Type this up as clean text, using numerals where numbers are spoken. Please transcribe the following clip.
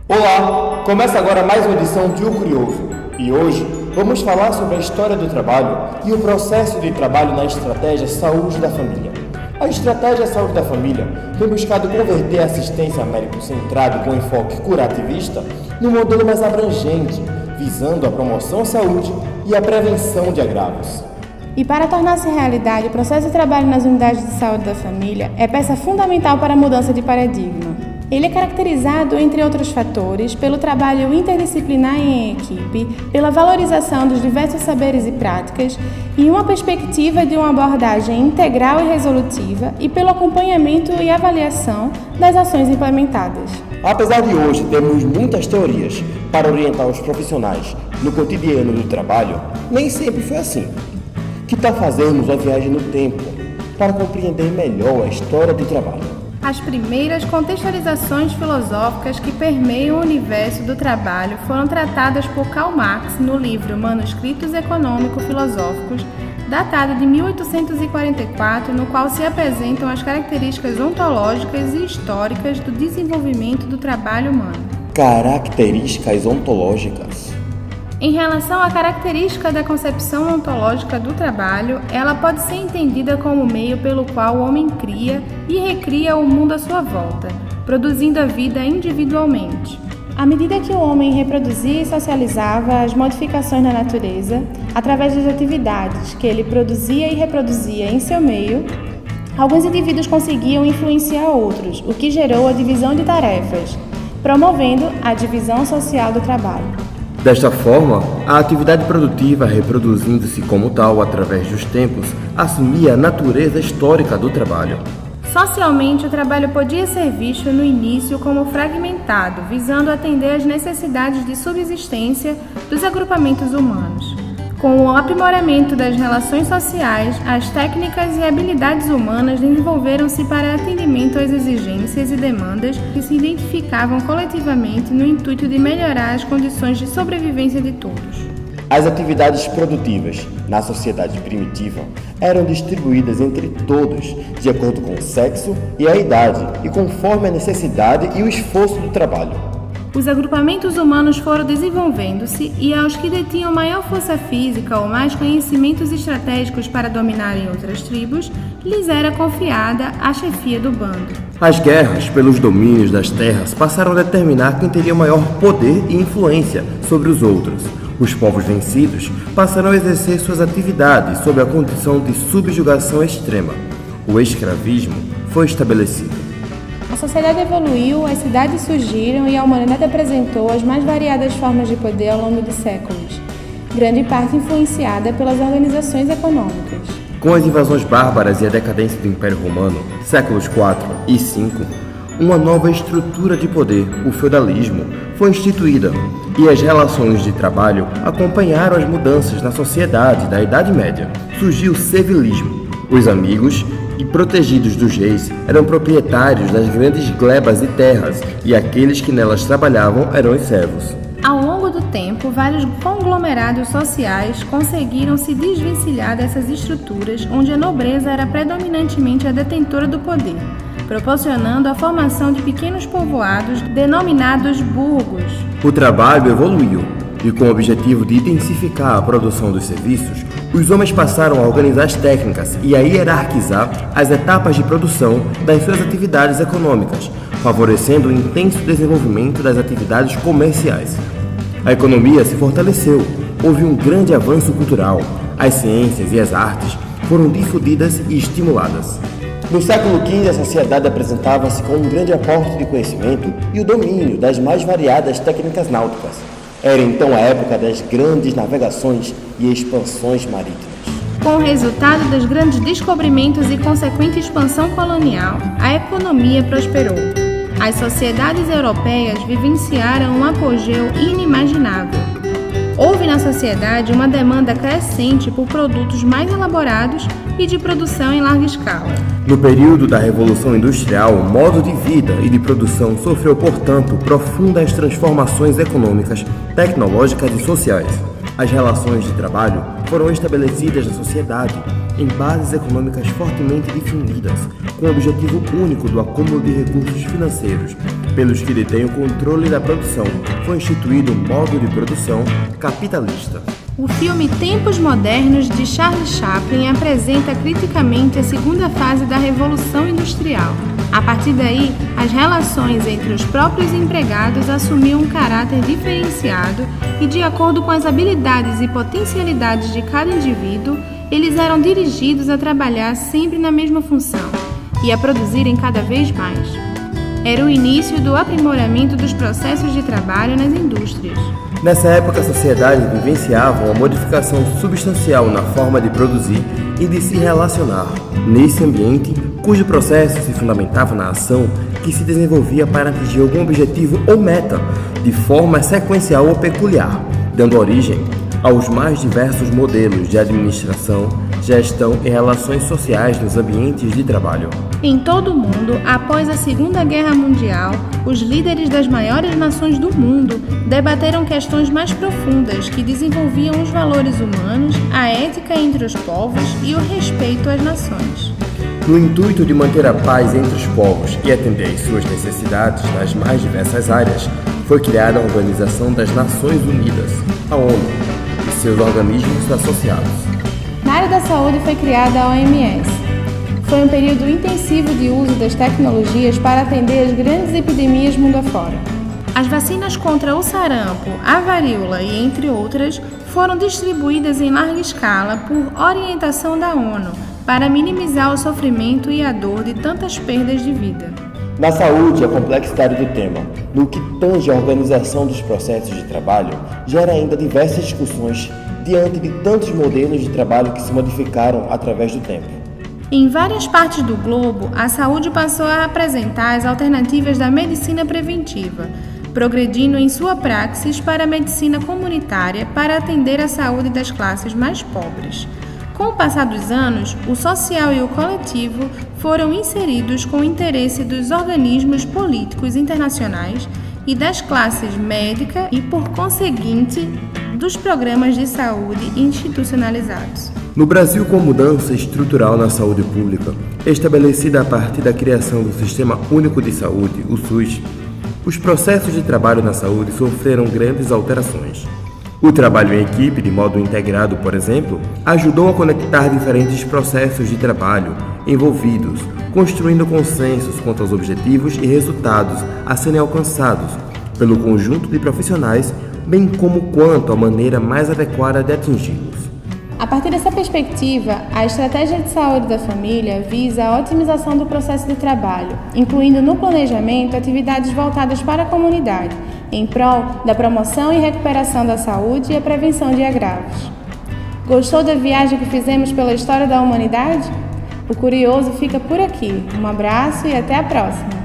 Olá! Começa agora mais uma edição de O Curioso e hoje vamos falar sobre a história do trabalho e o processo de trabalho na estratégia Saúde da Família. A estratégia Saúde da Família tem buscado converter a assistência médico-centrada com enfoque curativista num modelo mais abrangente, visando a promoção à saúde e a prevenção de agravos. E para tornar-se realidade, o processo de trabalho nas unidades de saúde da família é peça fundamental para a mudança de paradigma. Ele é caracterizado, entre outros fatores, pelo trabalho interdisciplinar em equipe, pela valorização dos diversos saberes e práticas e uma perspectiva de uma abordagem integral e resolutiva e pelo acompanhamento e avaliação das ações implementadas. Apesar de hoje termos muitas teorias para orientar os profissionais no cotidiano do trabalho, nem sempre foi assim. Que tal fazermos uma viagem no tempo para compreender melhor a história do trabalho? As primeiras contextualizações filosóficas que permeiam o universo do trabalho foram tratadas por Karl Marx no livro Manuscritos Econômico-Filosóficos, datado de 1844, no qual se apresentam as características ontológicas e históricas do desenvolvimento do trabalho humano. Características ontológicas. Em relação à característica da concepção ontológica do trabalho, ela pode ser entendida como o meio pelo qual o homem cria e recria o mundo à sua volta, produzindo a vida individualmente. À medida que o homem reproduzia e socializava as modificações na natureza, através das atividades que ele produzia e reproduzia em seu meio, alguns indivíduos conseguiam influenciar outros, o que gerou a divisão de tarefas, promovendo a divisão social do trabalho. Desta forma, a atividade produtiva, reproduzindo-se como tal através dos tempos, assumia a natureza histórica do trabalho. Socialmente, o trabalho podia ser visto no início como fragmentado, visando atender às necessidades de subsistência dos agrupamentos humanos. Com o aprimoramento das relações sociais, as técnicas e habilidades humanas desenvolveram-se para atendimento às exigências e demandas que se identificavam coletivamente no intuito de melhorar as condições de sobrevivência de todos. As atividades produtivas na sociedade primitiva eram distribuídas entre todos, de acordo com o sexo e a idade, e conforme a necessidade e o esforço do trabalho. Os agrupamentos humanos foram desenvolvendo-se e aos que detinham maior força física ou mais conhecimentos estratégicos para dominarem outras tribos, lhes era confiada a chefia do bando. As guerras pelos domínios das terras passaram a determinar quem teria maior poder e influência sobre os outros. Os povos vencidos passaram a exercer suas atividades sob a condição de subjugação extrema. O escravismo foi estabelecido. A sociedade evoluiu, as cidades surgiram e a humanidade apresentou as mais variadas formas de poder ao longo de séculos, grande parte influenciada pelas organizações econômicas. Com as invasões bárbaras e a decadência do Império Romano, séculos IV e V, uma nova estrutura de poder, o feudalismo, foi instituída e as relações de trabalho acompanharam as mudanças na sociedade da Idade Média. Surgiu o servilismo. Os amigos e protegidos dos reis eram proprietários das grandes glebas e terras, e aqueles que nelas trabalhavam eram os servos. Ao longo do tempo, vários conglomerados sociais conseguiram se desvencilhar dessas estruturas, onde a nobreza era predominantemente a detentora do poder, proporcionando a formação de pequenos povoados denominados burgos. O trabalho evoluiu, e com o objetivo de intensificar a produção dos serviços, os homens passaram a organizar as técnicas e a hierarquizar as etapas de produção das suas atividades econômicas, favorecendo o intenso desenvolvimento das atividades comerciais. A economia se fortaleceu, houve um grande avanço cultural, as ciências e as artes foram difundidas e estimuladas. No século XV, a sociedade apresentava-se com um grande aporte de conhecimento e o domínio das mais variadas técnicas náuticas. Era então a época das grandes navegações e expansões marítimas. Com o resultado dos grandes descobrimentos e consequente expansão colonial, a economia prosperou. As sociedades europeias vivenciaram um apogeu inimaginável. Houve na sociedade uma demanda crescente por produtos mais elaborados e de produção em larga escala. No período da Revolução Industrial, o modo de vida e de produção sofreu, portanto, profundas transformações econômicas, tecnológicas e sociais. As relações de trabalho foram estabelecidas na sociedade em bases econômicas fortemente definidas, com o objetivo único do acúmulo de recursos financeiros, pelos que detêm o controle da produção, foi instituído um modo de produção capitalista. O filme Tempos Modernos, de Charles Chaplin, apresenta criticamente a segunda fase da Revolução Industrial. A partir daí, as relações entre os próprios empregados assumiam um caráter diferenciado e, de acordo com as habilidades e potencialidades de cada indivíduo, eles eram dirigidos a trabalhar sempre na mesma função e a produzirem cada vez mais. Era o início do aprimoramento dos processos de trabalho nas indústrias. Nessa época, a sociedade vivenciava uma modificação substancial na forma de produzir e de se relacionar. Nesse ambiente, cujo processo se fundamentava na ação que se desenvolvia para atingir algum objetivo ou meta, de forma sequencial ou peculiar, dando origem aos mais diversos modelos de administração, gestão e relações sociais nos ambientes de trabalho. Em todo o mundo, após a Segunda Guerra Mundial, os líderes das maiores nações do mundo debateram questões mais profundas que desenvolviam os valores humanos, a ética entre os povos e o respeito às nações. No intuito de manter a paz entre os povos e atender às suas necessidades nas mais diversas áreas, foi criada a Organização das Nações Unidas, a ONU, e seus organismos associados. Na área da saúde foi criada a OMS. Foi um período intensivo de uso das tecnologias para atender as grandes epidemias mundo afora. As vacinas contra o sarampo, a varíola e entre outras foram distribuídas em larga escala por orientação da ONU para minimizar o sofrimento e a dor de tantas perdas de vida. Na saúde, a complexidade do tema, no que tange a organização dos processos de trabalho, gera ainda diversas discussões diante de tantos modelos de trabalho que se modificaram através do tempo. Em várias partes do globo, a saúde passou a apresentar as alternativas da medicina preventiva, progredindo em sua praxis para a medicina comunitária para atender a saúde das classes mais pobres. Com o passar dos anos, o social e o coletivo foram inseridos com o interesse dos organismos políticos internacionais e das classes médica e, por conseguinte, dos programas de saúde institucionalizados. No Brasil, com mudança estrutural na saúde pública, estabelecida a partir da criação do Sistema Único de Saúde, o SUS, os processos de trabalho na saúde sofreram grandes alterações. O trabalho em equipe, de modo integrado, por exemplo, ajudou a conectar diferentes processos de trabalho envolvidos, construindo consensos quanto aos objetivos e resultados a serem alcançados pelo conjunto de profissionais, bem como quanto à maneira mais adequada de atingi-los. A partir dessa perspectiva, a estratégia de saúde da família visa a otimização do processo de trabalho, incluindo no planejamento atividades voltadas para a comunidade, em prol da promoção e recuperação da saúde e a prevenção de agravos. Gostou da viagem que fizemos pela história da humanidade? O Curioso fica por aqui. Um abraço e até a próxima!